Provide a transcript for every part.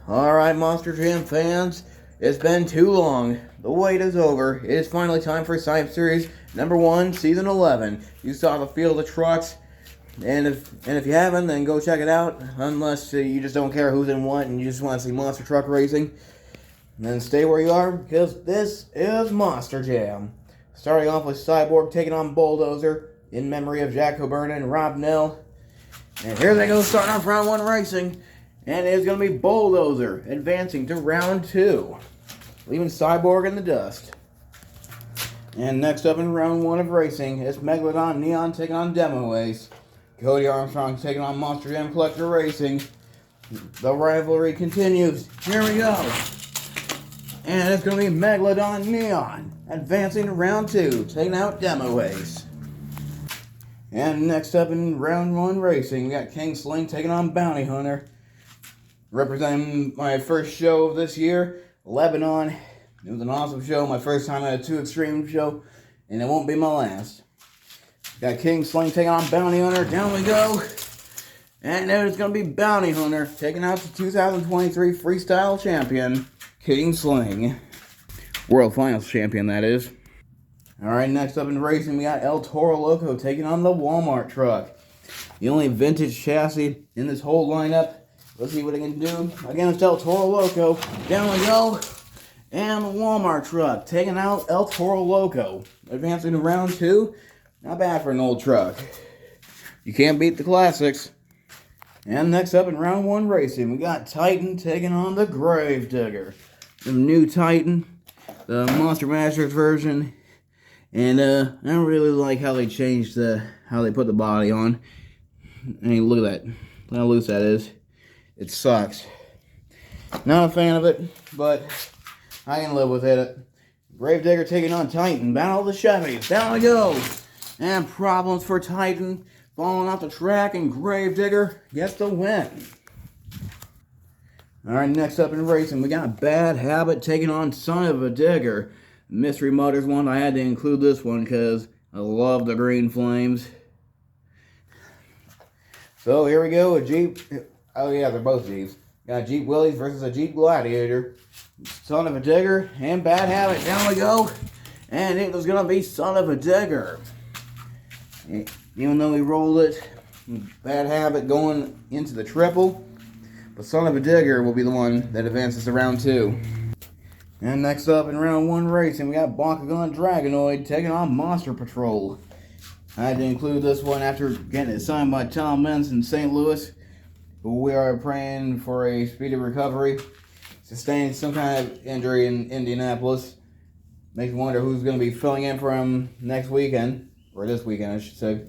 Alright, Monster Jam fans, it's been too long. The wait is over. It is finally time for Science Series number 1, Season 11. You saw the Field of Trucks, and if you haven't, then go check it out. Unless you just don't care who's in what and you just want to see monster truck racing, then stay where you are, because this is Monster Jam. Starting off with Cyborg taking on Bulldozer in memory of Jack Coburn and Rob Nell. And here they go, starting off round 1 racing. And it's going to be Bulldozer advancing to round 2, leaving Cyborg in the dust. And next up in round 1 of racing is Megalodon Neon taking on Demo Ace. Cody Armstrong taking on Monster Jam Collector Racing. The rivalry continues. Here we go. And it's going to be Megalodon Neon advancing to round 2, taking out Demo Ace. And next up in round 1 racing, we got King Sling taking on Bounty Hunter. Representing my first show of this year, Lebanon. It was an awesome show, my first time at a 2 Extreme show, and it won't be my last. Got King Sling taking on Bounty Hunter, down we go. And then it's going to be Bounty Hunter taking out the 2023 Freestyle Champion, King Sling. World Finals Champion, that is. Alright, next up in racing, we got El Toro Loco taking on the Walmart truck. The only vintage chassis in this whole lineup. Let's see what I can do against El Toro Loco. Down we go. And the Walmart truck taking out El Toro Loco. Advancing to round 2. Not bad for an old truck. You can't beat the classics. And next up in round 1 racing, we got Titan taking on the Gravedigger. The new Titan. The Monster Masters version. And I don't really like how they changed how they put the body on. I mean, look at that. Look how loose that is. It sucks. Not a fan of it, but I can live with it. Gravedigger taking on Titan. Battle of the Chevys. Down we go. And problems for Titan. Falling off the track, and Gravedigger gets the win. Alright, next up in racing, we got Bad Habit taking on Son of a Digger. Mystery Motors one. I had to include this one because I love the Green Flames. So here we go. A Jeep. Oh yeah, they're both Jeeps. Got Jeep Willys versus a Jeep Gladiator. Son of a Digger and Bad Habit. Down we go. And it was going to be Son of a Digger. Even though he rolled it, Bad Habit going into the triple. But Son of a Digger will be the one that advances to round 2. And next up in round 1 racing, we got Bakugan Dragonoid taking on Monster Patrol. I had to include this one after getting it signed by Tom Meents in St. Louis. We are praying for a speedy recovery. Sustained some kind of injury in Indianapolis. Makes me wonder who's going to be filling in for him next weekend. Or this weekend, I should say.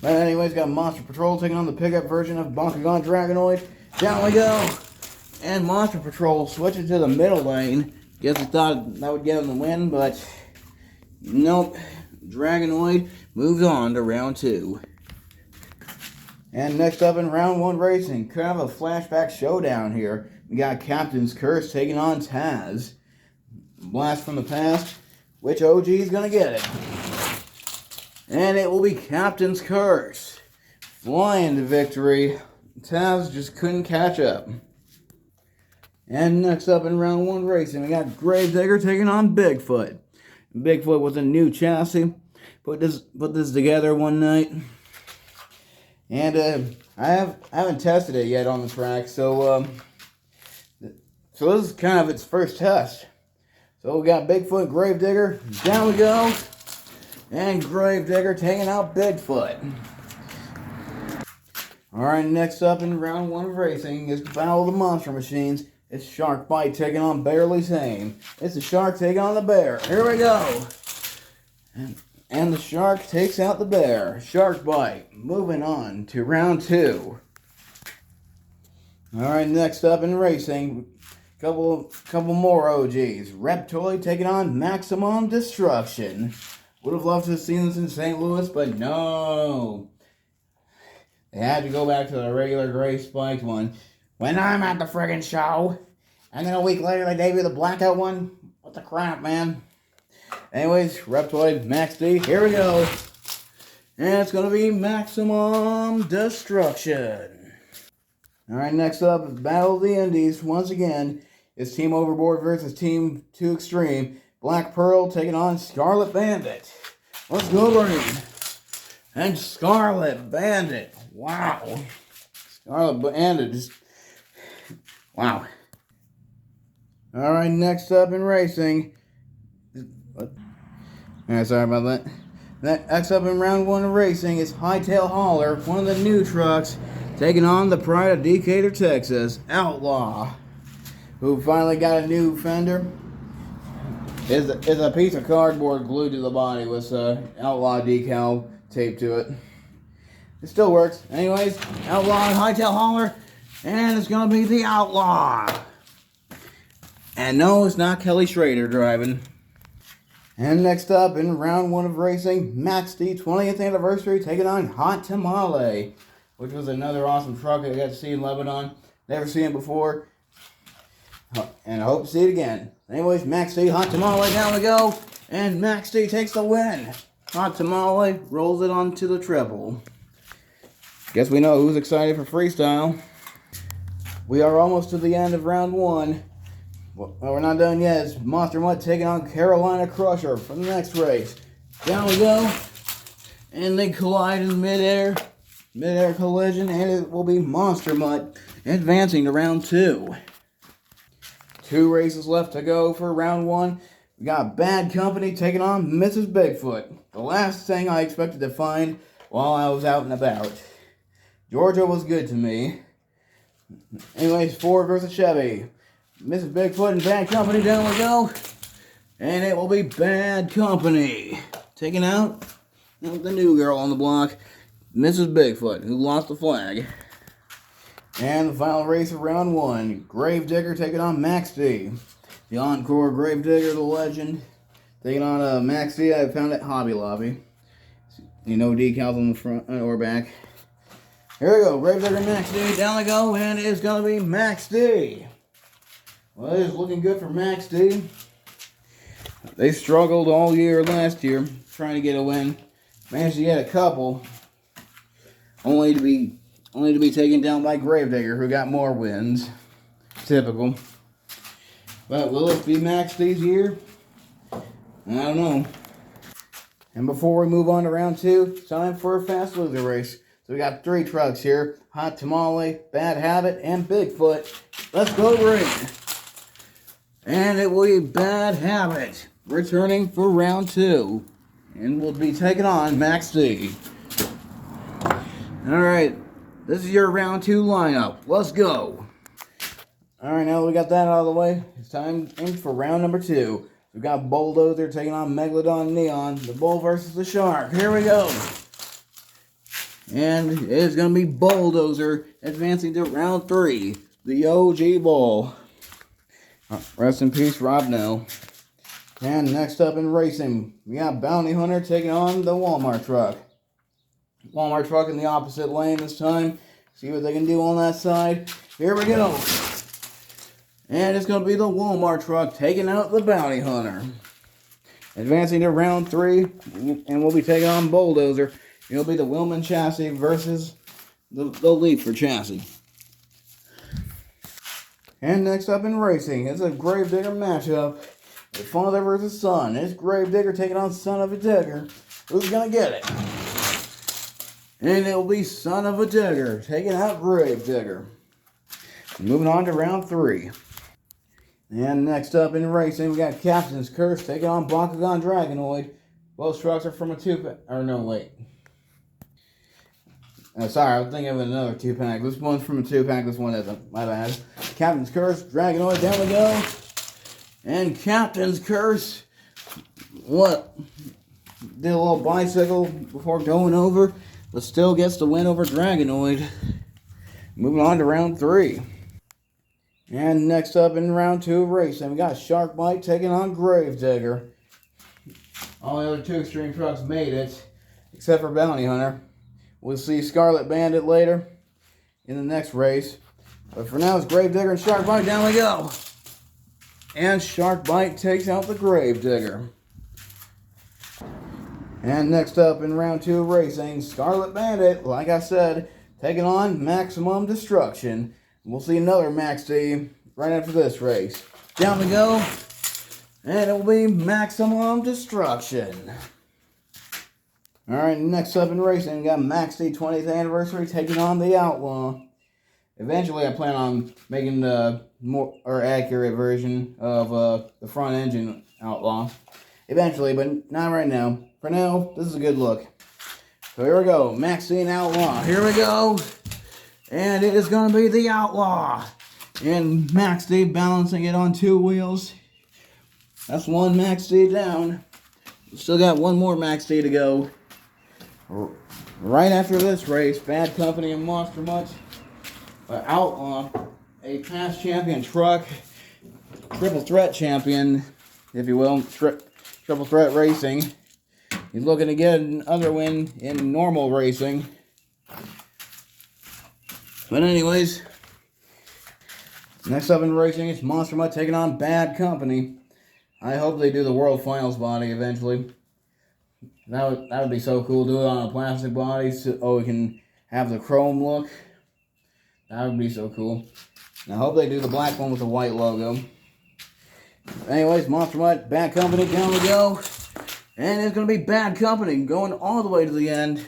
But anyways, got Monster Patrol taking on the pickup version of Bakugan Dragonoid. Down we go. And Monster Patrol switching to the middle lane. Guess I thought that would get him the win, but nope. Dragonoid moves on to round 2. And next up in round 1 racing, kind of a flashback showdown here. We got Captain's Curse taking on Taz. Blast from the past. Which OG is going to get it? And it will be Captain's Curse. Flying to victory. Taz just couldn't catch up. And next up in round 1 racing, we got Gravedigger taking on Bigfoot. Bigfoot with a new chassis. Put this together one night. And I haven't tested it yet on the track, so this is kind of its first test. So we got Bigfoot, Gravedigger, down we go, and Gravedigger taking out Bigfoot. Alright, next up in round 1 of racing is Battle of the Monster Machines. It's Shark Bite taking on Barely Sane. It's the Shark taking on the Bear. Here we go. And the Shark takes out the Bear. Shark Bite. Moving on to round 2. Alright, next up in racing, couple more OGs. Reptoid taking on Maximum Destruction. Would have loved to have seen this in St. Louis, but no. They had to go back to the regular gray spiked one. When I'm at the friggin' show. And then a week later they debut the blackout one. What the crap, man? Anyways, Reptoid, Max D, here we go. And it's going to be Maximum Destruction. All right, next up is Battle of the Indies. Once again, it's Team Overboard versus Team 2 Extreme. Black Pearl taking on Scarlet Bandit. Let's go, Green. And Scarlet Bandit. Wow. Scarlet Bandit just... Wow. All right, next up in racing. Sorry about that. Next up in round 1 of racing is Hightail Hauler, one of the new trucks, taking on the pride of Decatur, Texas, Outlaw, who finally got a new fender. Is a piece of cardboard glued to the body with Outlaw decal taped to it. It still works. Anyways, Outlaw and Hightail Hauler, and it's gonna be the Outlaw. And no, it's not Kelly Schrader driving. And next up in round 1 of racing, Max D 20th anniversary taking on Hot Tamale, which was another awesome truck I got to see in Lebanon. Never seen it before, and I hope to see it again. Anyways, Max D, Hot Tamale, down we go, and Max D takes the win. Hot Tamale rolls it onto the triple. Guess we know who's excited for freestyle. We are almost to the end of round 1. Well, we're not done yet. It's Monster Mutt taking on Carolina Crusher for the next race. Down we go. And they collide in midair. Midair collision. And it will be Monster Mutt advancing to round 2. 2 races left to go for round 1. We got Bad Company taking on Mrs. Bigfoot. The last thing I expected to find while I was out and about. Georgia was good to me. Anyways, Ford versus Chevy. Mrs. Bigfoot and Bad Company, down we go. And it will be Bad Company taking out the new girl on the block, Mrs. Bigfoot, who lost the flag. And the final race of round 1, Gravedigger taking on Max D. The Encore Gravedigger, the legend, taking on Max D. I found at Hobby Lobby. You know, decals on the front or back. Here we go, Gravedigger and Max D, down we go, and it's going to be Max D. Well, it is looking good for Max D. They struggled all year last year trying to get a win. Managed to get a couple, only to be taken down by Gravedigger, who got more wins. Typical. But will it be Max D's year? I don't know. And before we move on to round 2, it's time for a fast loser race. So we got 3 trucks here: Hot Tamale, Bad Habit, and Bigfoot. Let's go, Green. And it will be Bad Habit returning for round 2. And we'll be taking on Max D. Alright, this is your round 2 lineup. Let's go. Alright, now that we got that out of the way, it's time for round number 2. We've got Bulldozer taking on Megalodon Neon, the bull versus the shark. Here we go. And it is going to be Bulldozer advancing to round 3, the OG Bull. Rest in peace, Rob Nell. And next up in racing, we got Bounty Hunter taking on the Walmart truck. Walmart truck in the opposite lane this time. See what they can do on that side. Here we go. And it's going to be the Walmart truck taking out the Bounty Hunter. Advancing to round 3, and we'll be taking on Bulldozer. It'll be the Willman chassis versus the Leaper chassis. And next up in racing, it's a Gravedigger matchup. It's father versus son. It's Gravedigger taking on Son of a Digger. Who's going to get it? And it'll be Son of a Digger taking out Gravedigger. Moving on to round 3. And next up in racing, we got Captain's Curse taking on Bakugan Dragonoid. Both trucks are from a 2-pack. Or no, wait. Sorry, I was thinking of another 2-pack. This one's from a 2-pack, this one isn't. My bad. Captain's Curse, Dragonoid, down we go. And Captain's Curse, what? Did a little bicycle before going over, but still gets the win over Dragonoid. Moving on to round 3. And next up in round 2 of racing, we got Shark Bite taking on Gravedigger. All the other 2 extreme trucks made it, except for Bounty Hunter. We'll see Scarlet Bandit later in the next race. But for now, it's Gravedigger and Shark Bite. Down we go. And Shark Bite takes out the Gravedigger. And next up in round 2 of racing, Scarlet Bandit, like I said, taking on Maximum Destruction. We'll see another Max D right after this race. Down we go, and it will be Maximum Destruction. Alright, next up in racing, we got Max D 20th Anniversary taking on the Outlaw. Eventually, I plan on making the more or accurate version of the front engine Outlaw. Eventually, but not right now. For now, this is a good look. So here we go, Max D and Outlaw. Here we go, and it is going to be the Outlaw. And Max D balancing it on 2 wheels. That's one Max D down. Still got one more Max D to go. Right after this race, Bad Company and Monster Much. Outlaw, a past champion truck, triple threat champion, if you will, triple threat racing. He's looking to get another win in normal racing. But anyways, next up in racing, it's Monster Mutt taking on Bad Company. I hope they do the World Finals body eventually. That would be so cool. Do it on a plastic body so we can have the chrome look. That would be so cool. And I hope they do the black one with the white logo. Anyways, Monster Mutt, Bad Company, down we go. And it's going to be Bad Company going all the way to the end.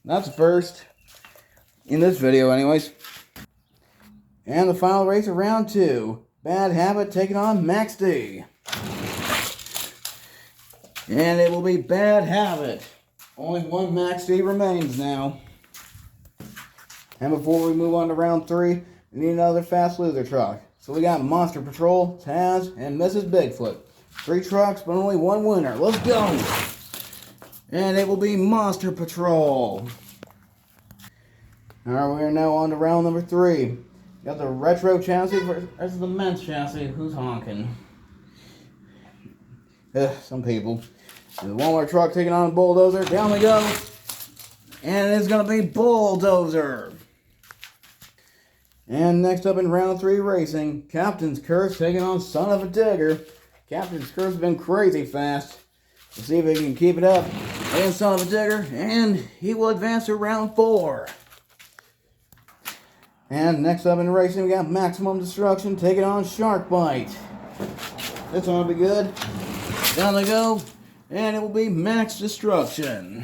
That's the first in this video anyways. And the final race of round 2. Bad Habit taking on Max D. And it will be Bad Habit. Only one Max D remains now. And before we move on to round 3, we need another Fast Loser truck. So we got Monster Patrol, Taz, and Mrs. Bigfoot. 3 trucks, but only one winner. Let's go! And it will be Monster Patrol. Alright, we are now on to round number 3. Got the Retro chassis versus the Men's chassis. Who's honking? Some people. There's one more truck taking on a Bulldozer. Down we go. And it's going to be Bulldozer. And next up in round 3 racing, Captain's Curse taking on Son of a Digger. Captain's Curse has been crazy fast. Let's see if he can keep it up. And Son of a Digger, and he will advance to round 4. And next up in racing, we got Maximum Destruction taking on Shark Bite. This one will be good. Down they go, and it will be Max Destruction.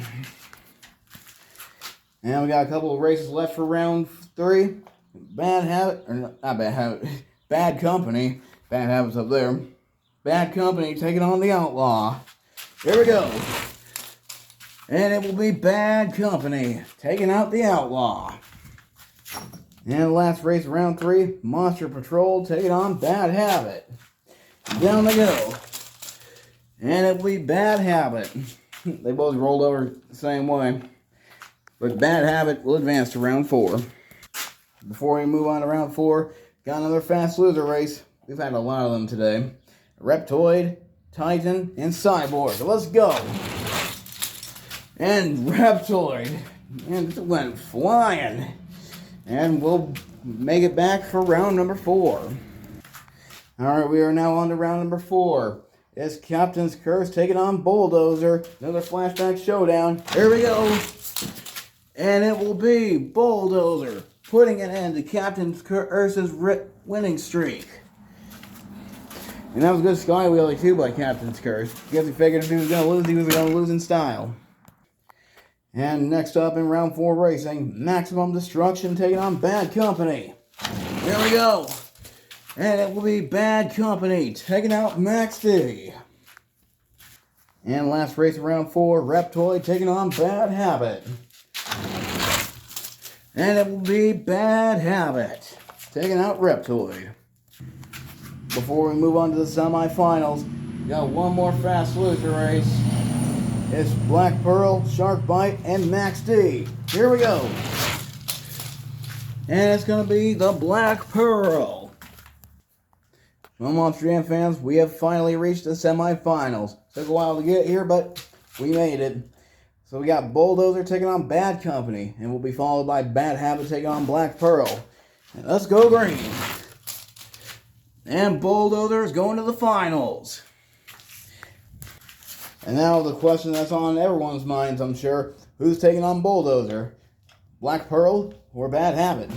And we got a couple of races left for round 3. Bad Habit, or not Bad Habit, Bad Company. Bad Habit's up there. Bad Company taking on the Outlaw. Here we go. And it will be Bad Company taking out the Outlaw. And the last race of round 3, Monster Patrol taking on Bad Habit. Down they go. And it will be Bad Habit. They both rolled over the same way. But Bad Habit will advance to round 4. Before we move on to round 4, got another Fast Loser race. We've had a lot of them today. Reptoid, Titan, and Cyborg. Let's go. And Reptoid. And it went flying. And we'll make it back for round number 4. Alright, we are now on to round number 4. It's Captain's Curse taking on Bulldozer. Another flashback showdown. Here we go. And it will be Bulldozer putting an end to Captain Curse's winning streak. And that was good skywheeling too by Captain's Curse. Guess he figured if he was going to lose, he was going to lose in style. And next up in round 4 racing, Maximum Destruction taking on Bad Company. There we go. And it will be Bad Company taking out Max D. And last race of round 4, Reptoid taking on Bad Habit. And it will be Bad Habit taking out Reptoid. Before we move on to the semifinals, we got one more Fast Loser race. It's Black Pearl, Shark Bite, and Max D. Here we go. And it's going to be the Black Pearl. Well, Monster Jam fans, we have finally reached the semifinals. Took a while to get here, but we made it. So we got Bulldozer taking on Bad Company, and we'll be followed by Bad Habit taking on Black Pearl. And let's go green. And Bulldozer is going to the finals. And now the question that's on everyone's minds, I'm sure, who's taking on Bulldozer? Black Pearl, or Bad Habit?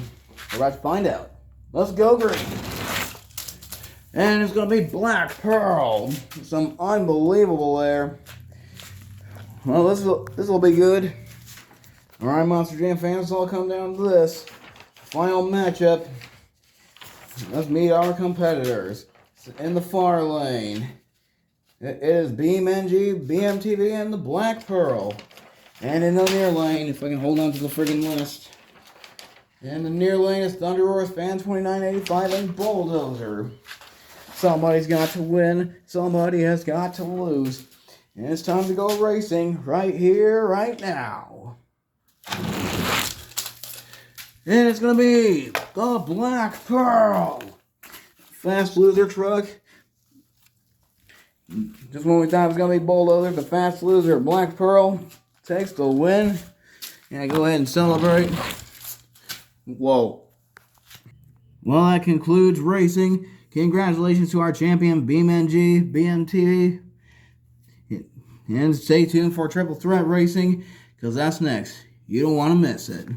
We're about to find out. Let's go green. And it's going to be Black Pearl. Some unbelievable there. Well, this will be good. Alright, Monster Jam fans, it's all come down to this. Final matchup. Let's meet our competitors. In the far lane, it is BeamNG, BMTV, and the Black Pearl. And in the near lane, if I can hold on to the friggin' list. In the near lane is Thunder Roar's Fan 2985 and Bulldozer. Somebody's got to win. Somebody has got to lose. And it's time to go racing right here, right now. And it's going to be the Black Pearl. Fast loser truck. Just when we thought it was going to be Bulldozer, the fast loser, Black Pearl, takes the win. And I go ahead and celebrate. Whoa. Well, that concludes racing. Congratulations to our champion, BeamNG, BMTV. And stay tuned for Triple Threat Racing, because that's next. You don't want to miss it.